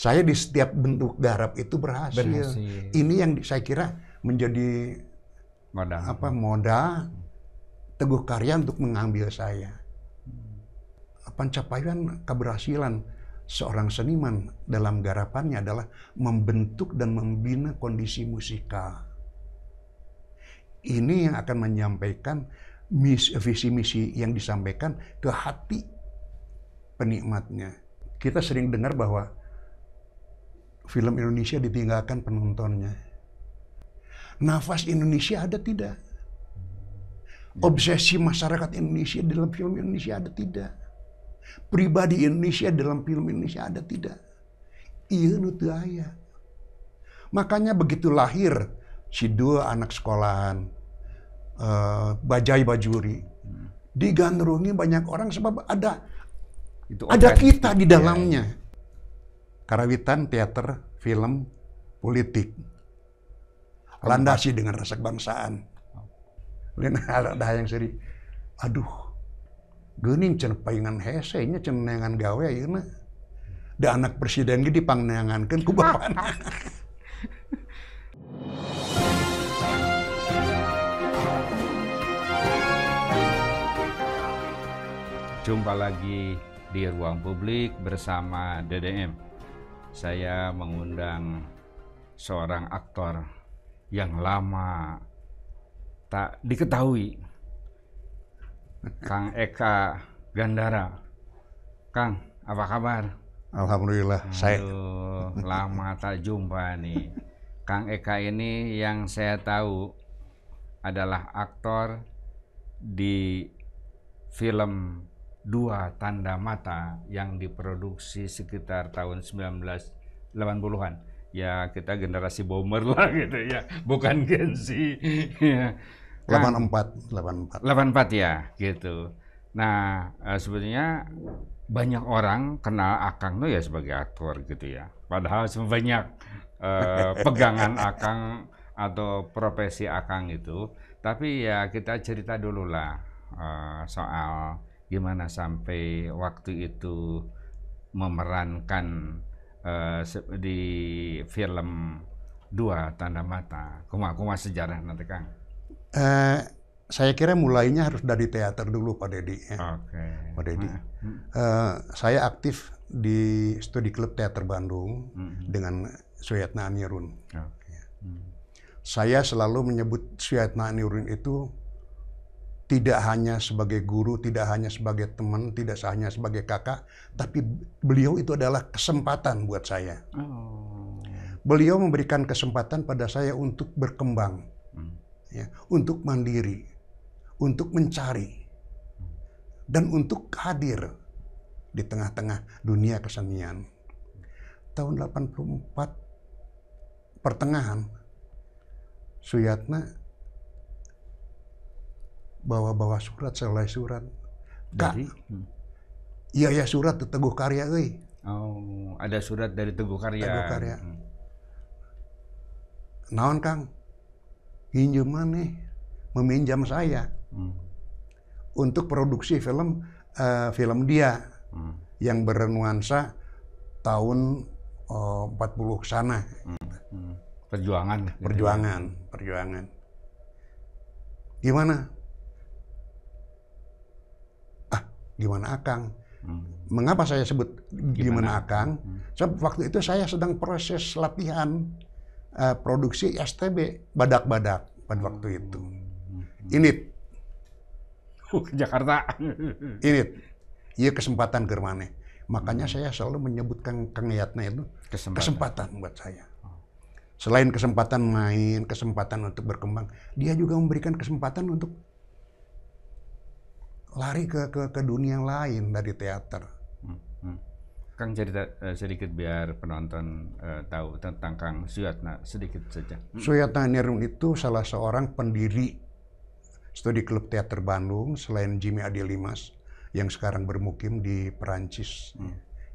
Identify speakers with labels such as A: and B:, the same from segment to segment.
A: Saya di setiap bentuk garap itu berhasil. Ini yang saya kira menjadi modal Teguh Karya untuk mengambil saya. Pencapaian keberhasilan seorang seniman dalam garapannya adalah membentuk dan membina kondisi musikal. Ini yang akan menyampaikan visi misi yang disampaikan ke hati penikmatnya. Kita sering dengar bahwa film Indonesia ditinggalkan penontonnya. Nafas Indonesia ada tidak? Obsesi masyarakat Indonesia dalam film Indonesia ada tidak? Pribadi Indonesia dalam film Indonesia ada tidak? Iya nu teu aya. Makanya begitu lahir si dua anak sekolahan, Bajai Bajuri, digandrungi banyak orang sebab ada kita di dalamnya. Karawitan teater, film, politik. Landasi dengan rasa kebangsaan. Lain ada yang seri, aduh, geuning cenah paingan hese nya cenah neangan gawe ayeuna. Da anak presiden ge dipangneangankeun ku bapana.
B: Jumpa lagi di Ruang Publik bersama DDM. Saya mengundang seorang aktor yang lama tak diketahui, Kang Eka Gandara. Kang, apa kabar?
A: Alhamdulillah.
B: Lama tak jumpa nih. Kang Eka ini yang saya tahu adalah aktor di film Dua Tanda Mata yang diproduksi sekitar tahun 1980-an. Ya kita generasi boomer lah gitu ya, bukan Gen Z. Ya.
A: 84
B: ya gitu. Nah sebetulnya banyak orang kenal Akang tuh ya sebagai aktor gitu ya. Padahal banyak pegangan Akang atau profesi Akang itu. Tapi ya kita cerita dulu lah soal gimana sampai waktu itu memerankan di film Dua Tanda Mata. Kumaha sejarah nanti Kang?
A: Saya kira mulainya harus dari teater dulu Pak Dedi. Ya. Pak Dedi. Saya aktif di Studi Klub Teater Bandung dengan Suyatna Anirun. Saya selalu menyebut Suyatna Anirun itu tidak hanya sebagai guru, tidak hanya sebagai teman, tidak hanya sebagai kakak, tapi beliau itu adalah kesempatan buat saya. Beliau memberikan kesempatan pada saya untuk berkembang, ya, untuk mandiri, untuk mencari, dan untuk hadir di tengah-tengah dunia kesenian. Tahun 84 pertengahan, Suyatna bawa surat, selesai surat. Kak, iya surat Teguh Karya euy.
B: Oh, ada surat dari Teguh Karya.
A: Teguh Karya. Naon Kang? Pinjam maneh, meminjam saya untuk produksi film dia yang bernuansa tahun 40 sana.
B: Perjuangan.
A: Gimana? Gimana Akang? Mengapa saya sebut gimana Akang? Sebab waktu itu saya sedang proses latihan produksi STB Badak-Badak pada waktu itu. Init.
B: Ke Jakarta.
A: Init. Iya kesempatan ke maneh. Makanya saya selalu menyebutkan Kang Yatna itu kesempatan buat saya. Selain kesempatan main, kesempatan untuk berkembang, dia juga memberikan kesempatan untuk lari ke dunia lain dari teater.
B: Kang cerita sedikit biar penonton tahu tentang Kang Suyatna sedikit saja.
A: Suyatna Anirun itu salah seorang pendiri Studi Klub Teater Bandung selain Jimmy Adilimas yang sekarang bermukim di Perancis,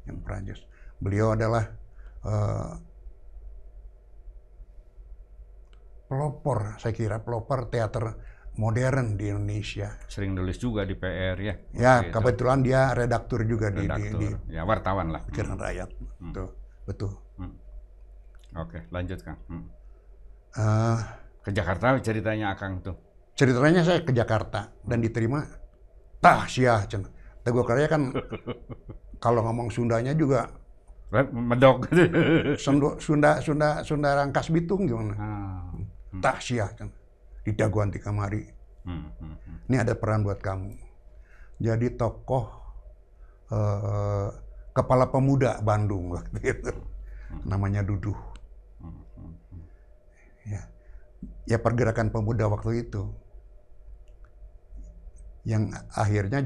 A: yang Perancis. Beliau adalah pelopor, saya kira pelopor teater modern di Indonesia.
B: Sering nulis juga di PR ya.
A: Ya, kebetulan dia redaktur juga di
B: ya wartawan lah.
A: Pikiran Rakyat. Tuh. betul.
B: Oke, lanjut Kang.
A: Eh,
B: Ke Jakarta ceritanya Akang tuh.
A: ceritanya saya ke Jakarta dan diterima sia cenah. Teguh Karya kan kalau ngomong Sundanya juga
B: Medok.
A: Sunda Rangkas Bitung gimana? Sia cenah. Di daguan ti kamari. Ini ada peran buat kamu. Jadi tokoh kepala pemuda Bandung waktu itu. Namanya Duduh. Ya pergerakan pemuda waktu itu. Yang akhirnya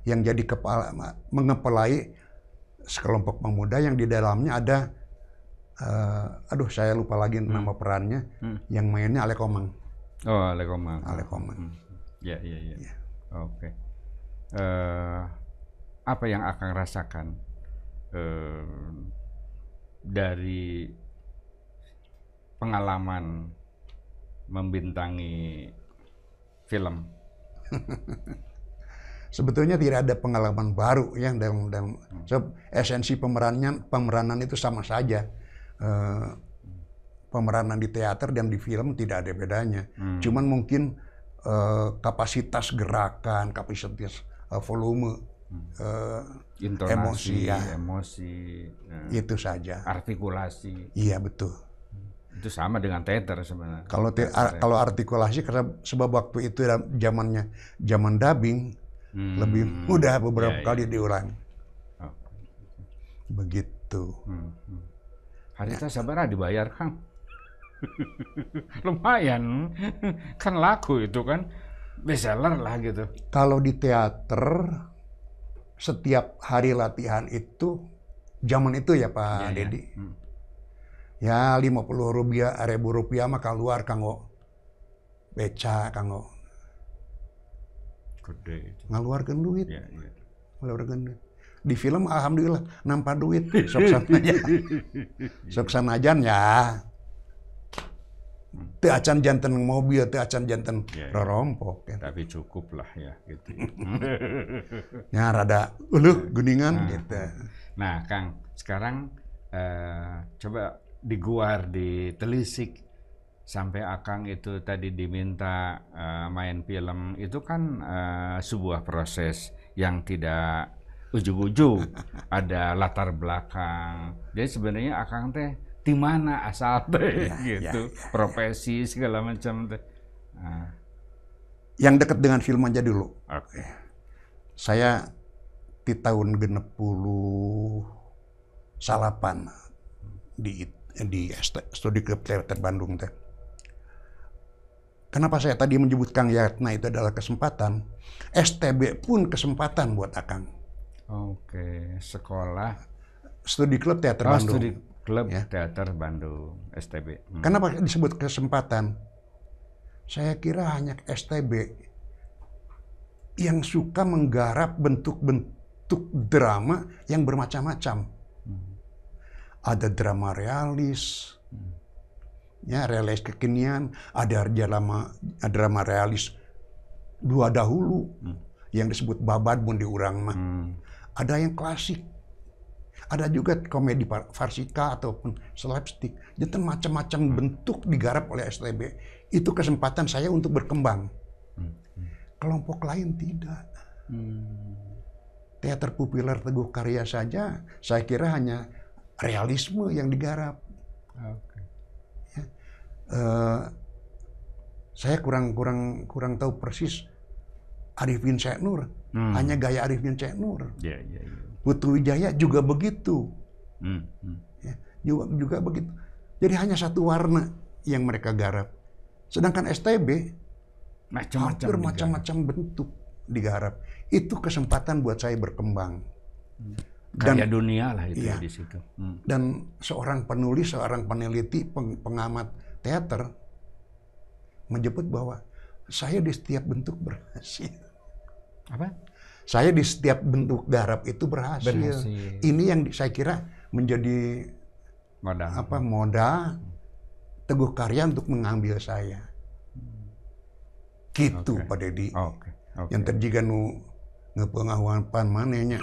A: yang jadi kepala mengepelai sekelompok pemuda yang di dalamnya ada saya lupa lagi nama perannya, yang mainnya Ale Komang.
B: Oh, Ale Komang.
A: Ale Komang.
B: Ya. Oke. Apa yang Akang rasakan dari pengalaman membintangi film?
A: Sebetulnya tidak ada pengalaman baru yang dalam esensi pemeranan itu sama saja. Pemeranan di teater dan di film tidak ada bedanya. Cuman mungkin kapasitas gerakan, kapasitas volume,
B: intonasi,
A: emosi, itu saja.
B: Artikulasi.
A: Iya betul.
B: Itu sama dengan teater sebenarnya.
A: Kalau artikulasi karena sebab waktu itu zaman dubbing lebih mudah beberapa kali diulang. Begitu.
B: Harita sabaraha dibayar Kang? Lumayan, kan laku itu kan, bestseller lah gitu.
A: Kalau di teater setiap hari latihan itu zaman itu ya Pak Dedi. Ya 50 rupiah mah keluar kanggo beca kanggo
B: gede itu.
A: Ngaluarkeun duit.
B: Ya.
A: Ngaluarkeun duit. Di film alhamdulillah nampak duit sok sanajan ya. Teu acan janten mobil, teu acan janten rorompok.
B: Ya. Tapi cukup lah ya gitu.
A: Ya rada geningan gitu.
B: Nah Kang, sekarang coba diguar, ditelisik sampai Akang itu tadi diminta main film itu kan sebuah proses yang tidak ujug-ujug, ada latar belakang. Jadi sebenarnya Akang teh di mana asal teh gitu, profesi segala macam teh.
A: Yang dekat dengan film aja dulu.
B: Oke.
A: Saya di tahun 68 di Studi Klub Teater Bandung teh. Kenapa saya tadi menyebut Kang Yatna itu adalah kesempatan, STB pun kesempatan buat Akang.
B: Oke, sekolah
A: Studi Klub Teater Bandung.
B: Studi Klub Teater Bandung, STB.
A: Kenapa disebut kesempatan? Saya kira hanya STB yang suka menggarap bentuk-bentuk drama yang bermacam-macam. Ada drama realis, ya realis kekinian, ada drama realis dua dahulu yang disebut babad mun diurang mah. Ada yang klasik, ada juga komedi farsika ataupun slapstick. Jadi macam-macam bentuk digarap oleh STB. Itu kesempatan saya untuk berkembang. Kelompok lain tidak. Teater Populer Teguh Karya saja, saya kira hanya realisme yang digarap. Ya. Saya kurang tahu persis Arifin Syekh Nur, hanya gaya Arifin Syekh Nur. Putu Wijaya juga begitu, ya, juga begitu. Jadi hanya satu warna yang mereka garap. Sedangkan STB hampir macam-macam bentuk digarap. Itu kesempatan buat saya berkembang.
B: Karya dunia lah itu di situ.
A: Dan seorang penulis, seorang peneliti, pengamat teater menyebut bahwa saya di setiap bentuk berhasil.
B: Apa?
A: Saya di setiap bentuk garap itu berhasil. Ini yang saya kira menjadi modal Teguh Karya untuk mengambil saya. Gitu Pak Dedi. Yang terjiga ngepengetahuan manehnya.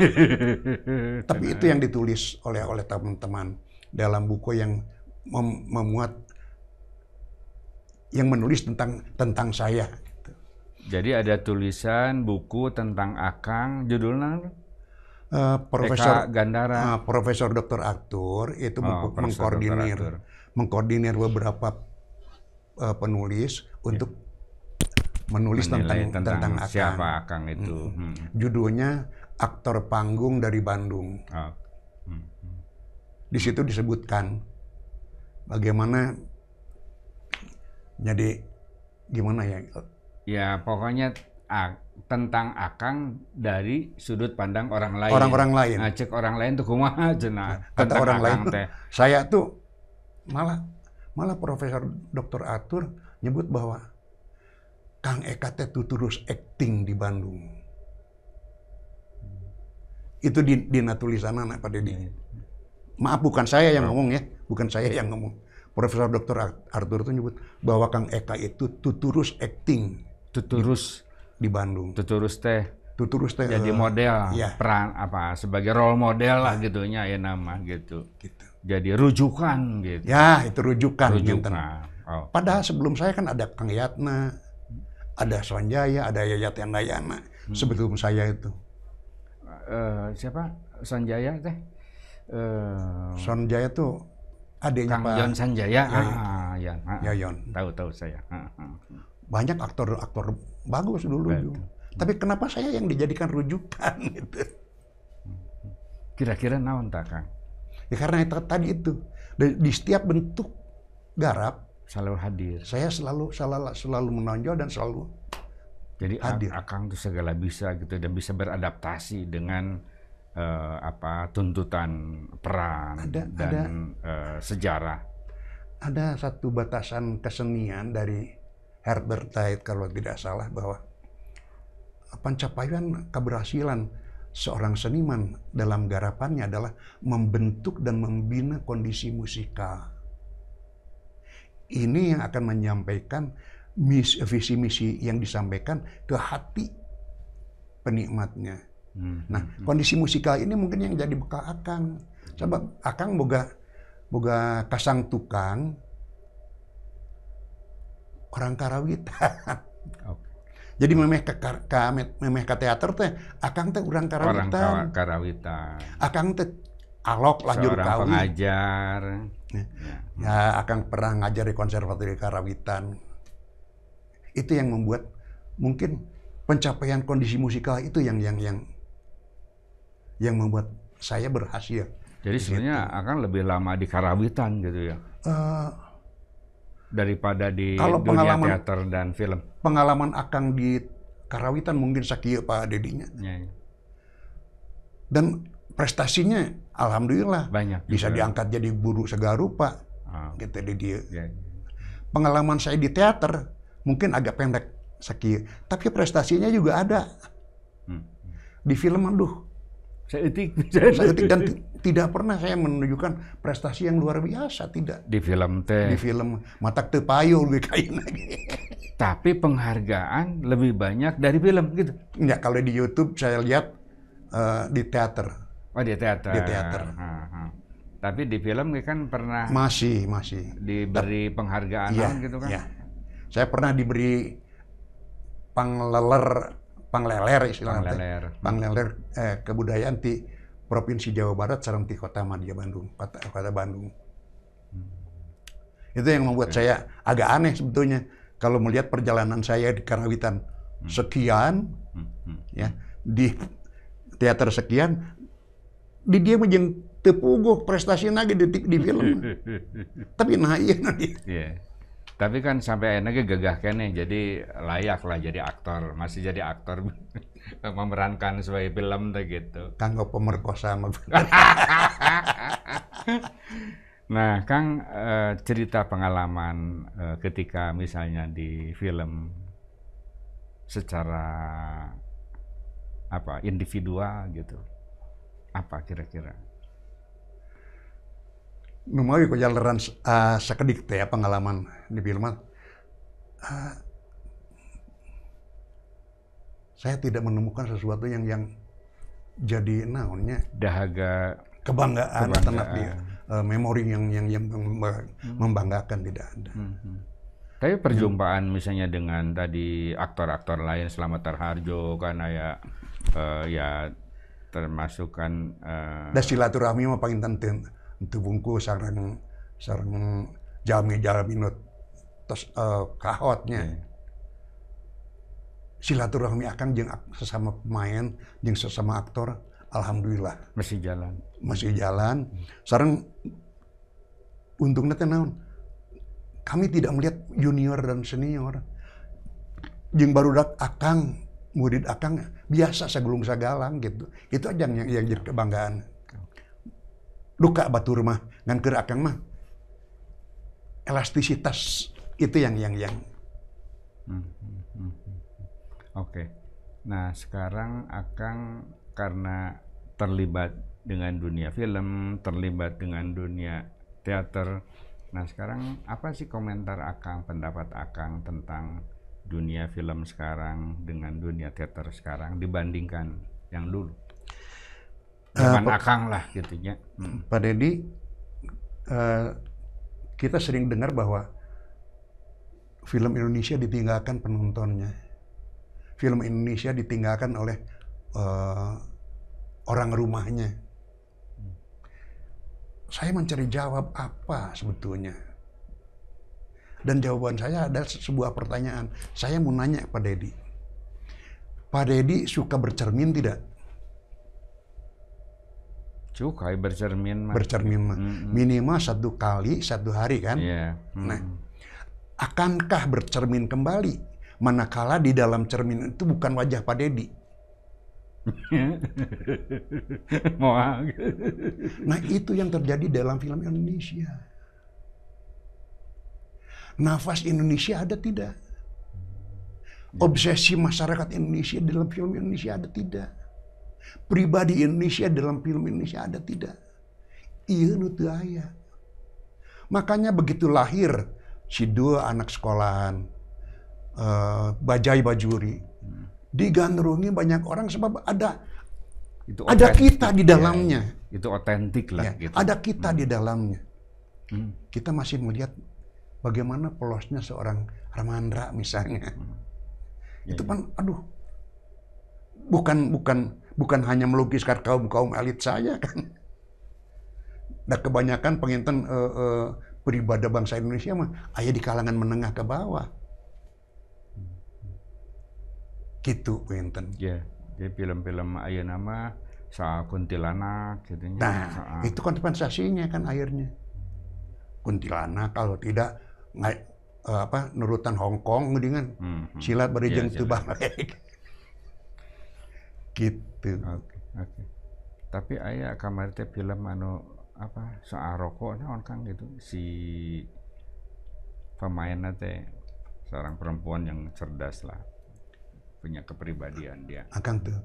A: Tapi itu yang ditulis oleh teman-teman. dalam buku yang memuat, yang menulis tentang saya.
B: Jadi ada tulisan buku tentang Akang, judulnya
A: Profesor
B: Eka Gandara.
A: Profesor Dr. Arthur itu mengkoordinir beberapa penulis untuk menulis tentang Akang.
B: Siapa Akang itu?
A: Judulnya Aktor Panggung dari Bandung. Di situ disebutkan bagaimana, jadi gimana ya?
B: Ya pokoknya tentang Akang dari sudut pandang orang lain.
A: Orang-orang lain.
B: Nah, cek orang lain tuh kumaha cenah.
A: Kata orang lain tuh, saya tuh malah Profesor Dr. Arthur nyebut bahwa Kang Eka teh terus acting di Bandung. Itu di tulisan anak Pak Dedi. Maaf, bukan saya yang ngomong ya, bukan saya yang ngomong. Profesor Dr. Arthur itu nyebut bahwa Kang Eka itu tuturus acting.
B: Tuturus
A: di Bandung.
B: Tuturus teh jadi model,
A: ya.
B: Peran apa sebagai role model lah gitunya ya nama gitu. Jadi rujukan gitu.
A: Ya, itu rujukan.
B: Oh.
A: Padahal sebelum saya kan ada Kang Yatna, ada Sanjaya, ada Yayat yang Dayana sebelum saya itu.
B: Siapa? Sanjaya teh?
A: Sanjaya tuh adiknya
B: Kang
A: Pak
B: Yon Sanjaya.
A: Yayon.
B: Tahu saya.
A: Banyak aktor bagus dulu. Tapi kenapa saya yang dijadikan rujukan gitu?
B: Kira-kira naon tak, Kang?
A: Ya karena tadi itu di setiap bentuk garap
B: selalu hadir.
A: Saya selalu menonjol dan selalu
B: jadi
A: hadir.
B: Akang tuh segala bisa gitu dan bisa beradaptasi dengan tuntutan peran dan sejarah.
A: Ada satu batasan kesenian dari Herbert Tait kalau tidak salah, bahwa pencapaian keberhasilan seorang seniman dalam garapannya adalah membentuk dan membina kondisi musikal. Ini yang akan menyampaikan visi misi yang disampaikan ke hati penikmatnya. Nah, kondisi musikal ini mungkin yang jadi bekal Akang. Sebab Akang boga kasang tukang orang Karawitan. Jadi memeh ke teater teh Akang teh urang Karawitan.
B: Orang Karawitan.
A: Akang teh alok lajur kawi.
B: Seorang pengajar.
A: Ya, Akang pernah ngajar di Konservatori Karawitan. Itu yang membuat mungkin pencapaian kondisi musikal itu yang membuat saya berhasil.
B: Jadi sebenarnya Akang lebih lama di Karawitan gitu ya? Daripada di dunia teater dan film.
A: Pengalaman Akang di Karawitan mungkin sakieu Pak Dedinya.
B: Ya.
A: Dan prestasinya alhamdulillah
B: banyak.
A: Bisa
B: juga
A: diangkat jadi guru segarupa. Gitu di dia.
B: Ya.
A: Pengalaman saya di teater mungkin agak pendek sakieu, tapi prestasinya juga ada. Di film
B: Seetik
A: dan tidak pernah saya menunjukkan prestasi yang luar biasa, tidak.
B: Di film teh.
A: Di film matak teu payu lebih kain lagi.
B: Tapi penghargaan lebih banyak dari film gitu.
A: Enggak, kalau di YouTube saya lihat di teater.
B: Oh, di teater.
A: Di teater.
B: Tapi di film kan pernah
A: masih
B: diberi penghargaan gitu kan?
A: Iya. Saya pernah diberi pangleler istilahnya. Pangleler kebudayaan di Provinsi Jawa Barat sareng di Kota Madya Bandung, Kota Bandung. Itu yang membuat saya agak aneh sebetulnya kalau melihat perjalanan saya di Karawitan sekian, ya di teater sekian, di dia menjeng tepuguh prestasinya di film. Tapi nah iya nanti.
B: Yeah. Tapi kan sampai akhirnya gagah kene, jadi layak lah jadi aktor, masih jadi aktor memerankan sebagai film tuh gitu.
A: Kanggo pemerkosa.
B: Nah, Kang, cerita pengalaman ketika misalnya di film secara individual gitu, apa kira-kira?
A: Numawi kejalanan sakedik teh pengalaman di filman. Saya tidak menemukan sesuatu yang jadi naonnya
B: dahaga
A: kebanggaan. memori yang membanggakan, tidak ada.
B: Tapi perjumpaan misalnya dengan tadi aktor-aktor lain, Slamet Tarharjo kan ya termasuk kan
A: Da silaturahmi mah panginten teu bungkus sareng jalmi nu tos kahotnya. Silaturahmi akang jeung sesama pemain jeung sesama aktor alhamdulillah
B: masih jalan.
A: Sareng untungna teh naon? Kami tidak melihat junior dan senior. Jeung barudak akang, murid akang biasa sagulung sagalang gitu. Itu aja yang jadi kebanggaan. Duka batur mah ngan keur akang mah elastisitas itu yang
B: Oke. Nah, sekarang akang karena terlibat dengan dunia film, terlibat dengan dunia teater. Nah, sekarang apa sih komentar akang, pendapat akang tentang dunia film sekarang dengan dunia teater sekarang dibandingkan yang dulu? Zaman akang lah gitunya.
A: Pak Deddy, kita sering dengar bahwa film Indonesia ditinggalkan penontonnya. Film Indonesia ditinggalkan oleh orang rumahnya. Saya mencari jawab apa sebetulnya. Dan jawaban saya adalah sebuah pertanyaan. Saya mau nanya Pak Deddy. Pak Deddy suka bercermin tidak?
B: Suka bercermin mah.
A: Bercermin mah. Minimal 1 kali 1 hari kan?
B: Iya.
A: Nah, akankah bercermin kembali? Manakala di dalam cermin itu bukan wajah Pak Deddy. Nah, itu yang terjadi dalam film Indonesia. Nafas Indonesia ada tidak? Obsesi masyarakat Indonesia dalam film Indonesia ada tidak? Pribadi Indonesia dalam film Indonesia ada tidak? Iya nu teu aya. Makanya begitu lahir si dua anak sekolahan, Bajai Bajuri, digandrungi banyak orang sebab ada kita di dalamnya.
B: Ya, itu otentik lah.
A: Ya,
B: gitu.
A: Ada kita di dalamnya. Kita masih melihat bagaimana polosnya seorang Ramandra misalnya. Itu kan, aduh, bukan hanya melukiskan kaum elit saya kan. Dan kebanyakan penginten peribada bangsa Indonesia mah aya di kalangan menengah ke bawah. Gitu penginten.
B: Ya, jadi film-film ayeuna mah soal kuntilanak gitu.
A: Nah, itu kompensasinya kan akhirnya. Kuntilanak kalau tidak nurutan Hongkong mendingan silat berijeng teu balik. Gitu.
B: Oke. Tapi aya kamari teh film anu soal rokok naon Kang gitu. Si pemainna teh seorang perempuan yang cerdas lah. Punya kepribadian dia.
A: Akang tuh.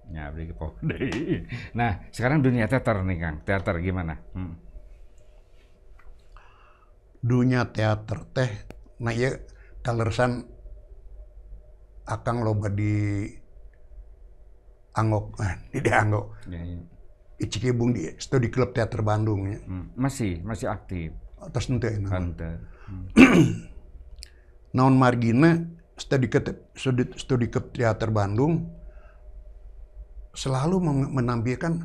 B: Nyabri deui. Nah, sekarang dunia teater nih Kang. Teater gimana?
A: Dunia teater teh nah ieu kaleresan akang loba di Anggok, di Anggok. Ya. Icikibung di Studi Klub Teater Bandung ya.
B: Masih aktif.
A: Terus ente. Naon margina Studi Klub Teater Bandung selalu menampilkan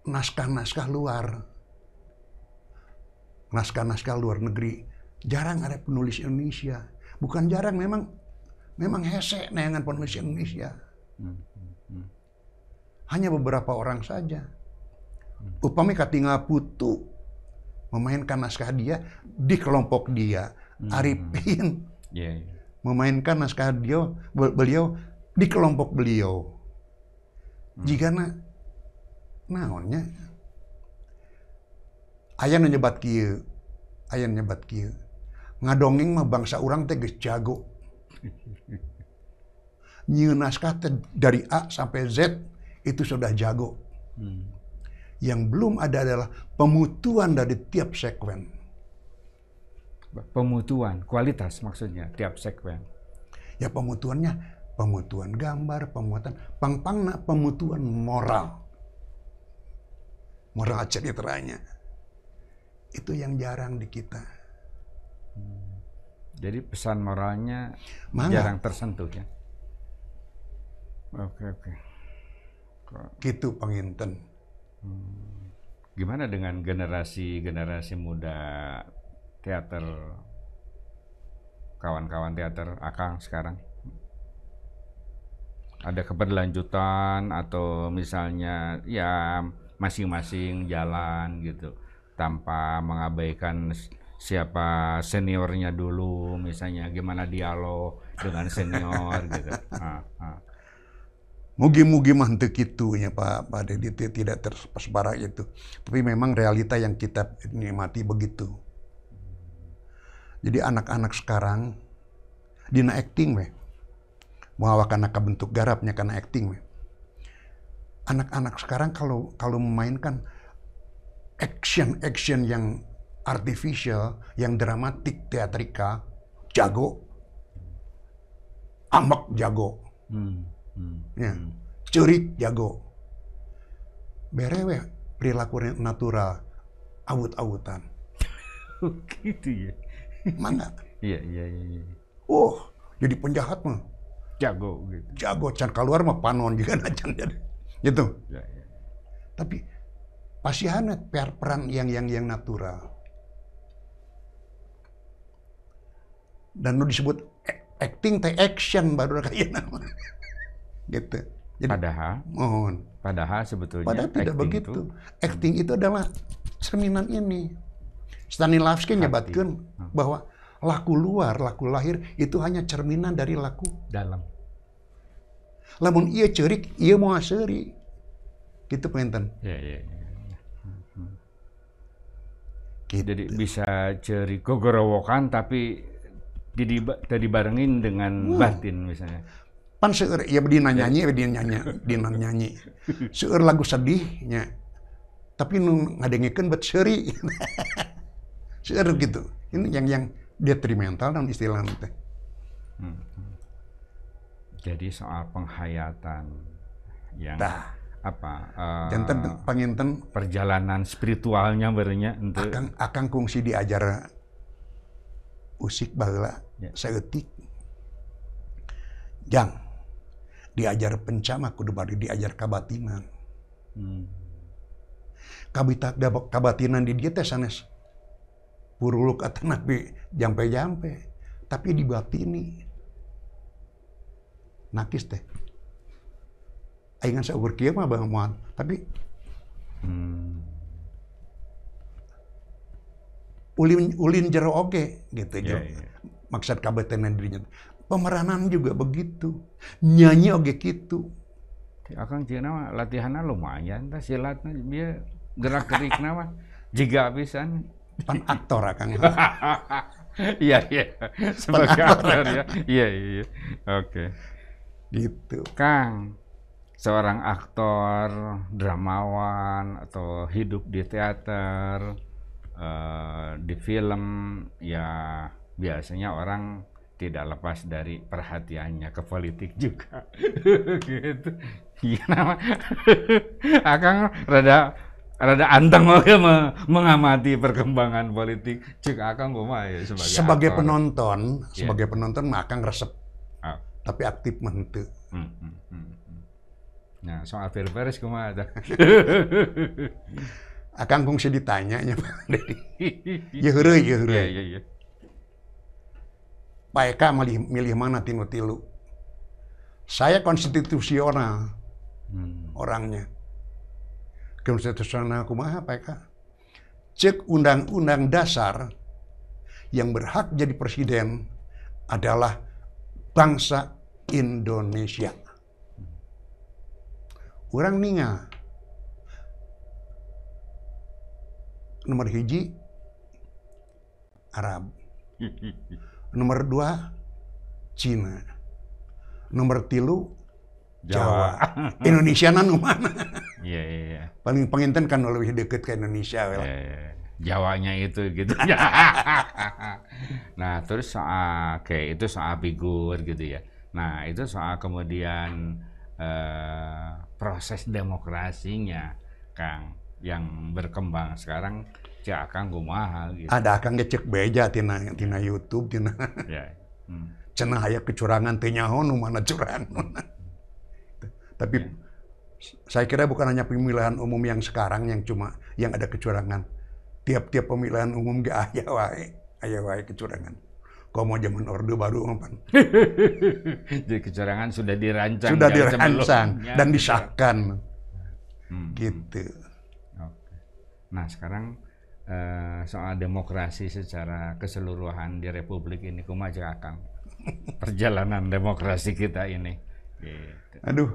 A: naskah-naskah luar. Naskah-naskah luar negeri. Jarang ada penulis Indonesia. Bukan jarang, memang hese neangan penulis Indonesia. Hanya beberapa orang saja. Upami katingal Putu memainkan naskah dia di kelompok dia. Arifin memainkan naskah beliau di kelompok beliau. Jigana naonnya aya nu nyebat kieu. Ngadongeng mah bangsa urang teh geus jago. Nyieun naskah teh dari A sampai Z itu sudah jago. Yang belum ada adalah pemutuan dari tiap sekuen.
B: Pemutuan, kualitas maksudnya tiap sekuen.
A: Ya pemutuannya, pemutuan gambar, pangpangna pemutuan moral. Moral ceritanya. Itu yang jarang di kita.
B: Jadi pesan moralnya jarang tersentuh ya. Oke.
A: Gitu penginten.
B: Gimana dengan generasi muda teater, kawan-kawan teater Akang sekarang? Ada keberlanjutan atau misalnya ya masing-masing jalan gitu tanpa mengabaikan siapa seniornya dulu, misalnya gimana dialog dengan senior gitu.
A: Mugi-mugi mantek itunya Pak Dedi, tidak terseparah itu. Tapi memang realita yang kita nikmati begitu. Jadi anak-anak sekarang dina acting weh. Mau karena bentuk garapnya karena acting weh. Anak-anak sekarang kalau memainkan action yang artificial, yang dramatik, teatrikal, jago. Ambek jago. Ya, cerik jago. Berewe perilaku natural, awut-awutan.
B: Gitu ya.
A: Mana?
B: Iya.
A: Oh, jadi penjahat mah.
B: Jago gitu.
A: Jago, can keluar mah panon juga can gitu.
B: Ya.
A: Tapi pasihannya peran yang natural. Dan lu disebut acting teh action baru kayak nama. Gitu. Jadi,
B: padahal sebetulnya
A: padahal tidak begitu. Acting itu adalah cerminan ini. Stanislavski nyebatkan bahwa laku luar, laku lahir itu hanya cerminan dari laku
B: dalam.
A: Lamun iya cerik, iya mau aseri. Gitu penginten.
B: Iya.
A: Gitu.
B: Jadi bisa cerik gogorowokan tapi dibarengin dengan batin misalnya.
A: Pan seueur ya dina nyanyi. Seueur lagu sedihnya. Tapi nu ngadengikeun bet seuri. Seueur gitu. Ini yang detrimental dan istilah teh.
B: Jadi soal penghayatan yang
A: janten panginten
B: perjalanan spiritualnya berenya ente.
A: Akang kungsi diajar usik baheula saeutik. Jang diajar pencama kudu bari diajar kabatinan. Kabatinan di dieu teh sanes puruluk atana jampe-jampe, tapi dibatini. Nakis teh. Aing saueur kieu mah moal, tapi ulin jero oge gitu ya. Maksud kabatinan dirinya. Pemeranan juga begitu. Nyanyi oge gitu.
B: Akang cina latihannya lumayan, silatnya dia gerak-gerikna mah jiga pisan.
A: Pan aktor Akang.
B: Iya. Sebagai aktor ya. Iya. Oke.
A: Gitu.
B: Kang, seorang aktor, dramawan atau hidup di teater, di film, ya biasanya orang tidak lepas dari perhatiannya ke politik juga. Gitu. Iya nama. Akang rada anteng mengamati perkembangan politik. Cek Akang kumaha ya
A: sebagai penonton, mah Akang resep. Tapi aktif mah henteu.
B: Nah, soal Pilpres kumaha tah?
A: Akang kungsi ditanya nya Pak Dedi. Ya heureuy.
B: Iya.
A: Pak Eka milih mana tilu? Saya konstitusional orangnya. Konstitusional kumaha Pak Eka? Cek undang-undang dasar yang berhak jadi presiden adalah bangsa Indonesia. Urang ningal. Nomor 1 Arab. Nomor 2 Cina. Nomor 3 Jawa. Indonesia nu mana?
B: Iya.
A: Paling penginten kan lebih deket ke Indonesia.
B: Iya. Jawanya itu gitu. Nah, terus soal figur gitu ya. Nah, itu soal kemudian proses demokrasinya, Kang, yang berkembang sekarang cek akang kumaha gitu.
A: Ada akang ngecek beja tina YouTube tina.
B: Ya.
A: Cenah aya kecurangan teh nyaho nu mana curang. Tapi saya kira bukan hanya pemilihan umum yang sekarang yang ada kecurangan. Tiap-tiap pemilihan umum ge aya wae kecurangan. Kalau mau zaman Orde Baru apa?
B: Jadi kecurangan sudah dirancang.
A: Sudah dirancang dan disahkan. Gitu.
B: Oke. Nah sekarang soal demokrasi secara keseluruhan di Republik ini kumaha cek akang? Perjalanan demokrasi kita ini. Gitu.
A: Aduh.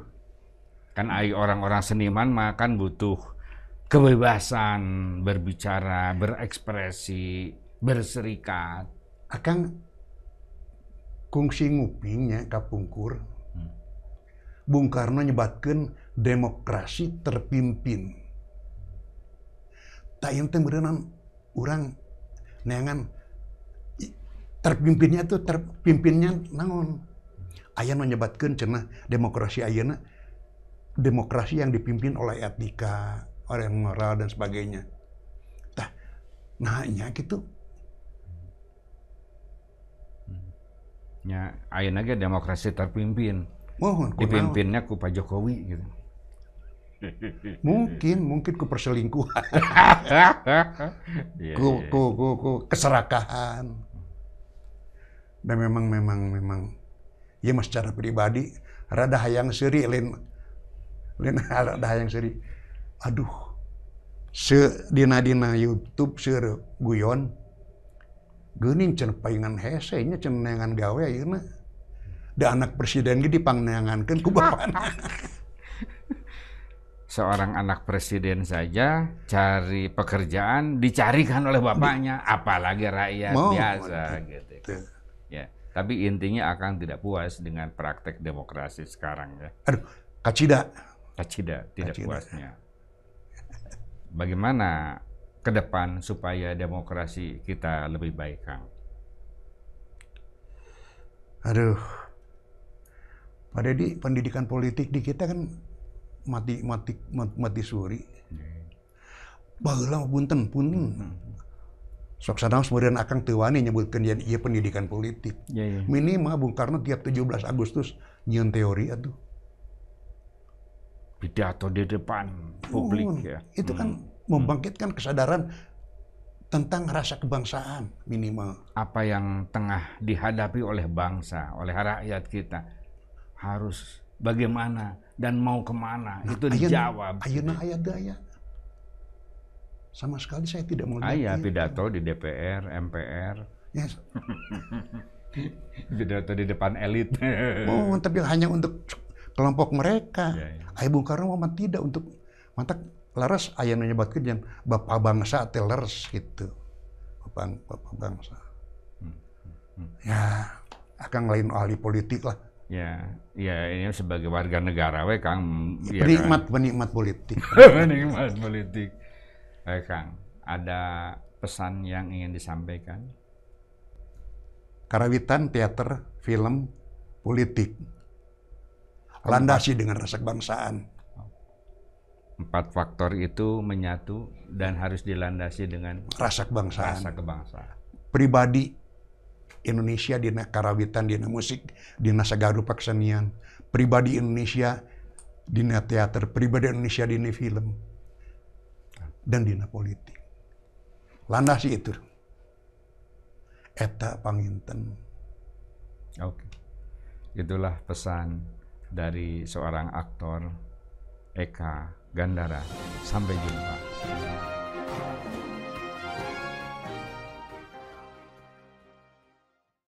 B: Kan orang-orang seniman mah kan butuh kebebasan berbicara, berekspresi, berserikat.
A: Akang kungsi ngupingnya kapungkur. Bung Karno nyebatkeun demokrasi terpimpin. Tak ente berenang urang neangan terpimpinnya tuh terpimpinnya naon. Aya nu nyebatkeun cenah demokrasi ayeuna demokrasi yang dipimpin oleh etika, oleh moral dan sebagainya. Tah, nahnya gitu.
B: Ya, ayeuna ge demokrasi terpimpin.
A: Mohon
B: dipimpinnya ku Pak Jokowi gitu.
A: Mungkin ku perselingkuhan. ku keserakahan. Dan memang ya mas secara pribadi rada hayang seuri lain rada hayang seuri. Aduh. Dina YouTube seur guyon geuning cenah paingan hese nya cenah neangan gawe ayeuna. Da anak presiden ge dipangneangankeun ku bapana.
B: Seorang anak presiden saja cari pekerjaan dicarikan oleh bapaknya, apalagi rakyat biasa gitu. Ya, tapi intinya akan tidak puas dengan praktek demokrasi sekarang ya.
A: Aduh, kacida
B: tidak puasnya. Bagaimana ke depan supaya demokrasi kita lebih baik, Kang?
A: Aduh, Pak Deddy, pendidikan politik di kita kan mati suri. Baheula punten. Sok sanaos meureun akang teu wani nyebutkeun ieu pendidikan politik.
B: Ya.
A: Minimal Bung Karno tiap 17 Agustus nyieun teori atuh.
B: Pidato di depan publik ya.
A: Itu kan membangkitkan kesadaran tentang rasa kebangsaan minimal.
B: Apa yang tengah dihadapi oleh bangsa, oleh rakyat kita harus bagaimana dan mau kemana, itu dijawab.
A: Ayeuna aya daya. Sama sekali saya tidak melihat.
B: Aya pidato di DPR, MPR.
A: Yes.
B: Pidato di depan elit.
A: Oh, tapi hanya untuk kelompok mereka.
B: Ya.
A: Bung Karno mah tidak untuk mantak laras aya nu nyebatkeun jan Bapak Bangsa teh leres gitu. Bapak Bangsa. Ya, akang lain ahli politik lah.
B: Ya, ini sebagai warga negara we Kang.
A: Penikmat politik.
B: Penikmat politik. Kang, ada pesan yang ingin disampaikan?
A: Karawitan, teater, film, politik. Landasi dengan rasa kebangsaan.
B: 4 faktor itu menyatu dan harus dilandasi dengan
A: rasa kebangsaan. Pribadi Indonesia dina karawitan, dina musik, dina sagarupa kesenian. Pribadi Indonesia dina teater, pribadi Indonesia dina film, dan dina politik. Landasi itu. Eta panginten.
B: Oke. Itulah pesan dari seorang aktor Eka Gandara. Sampai jumpa.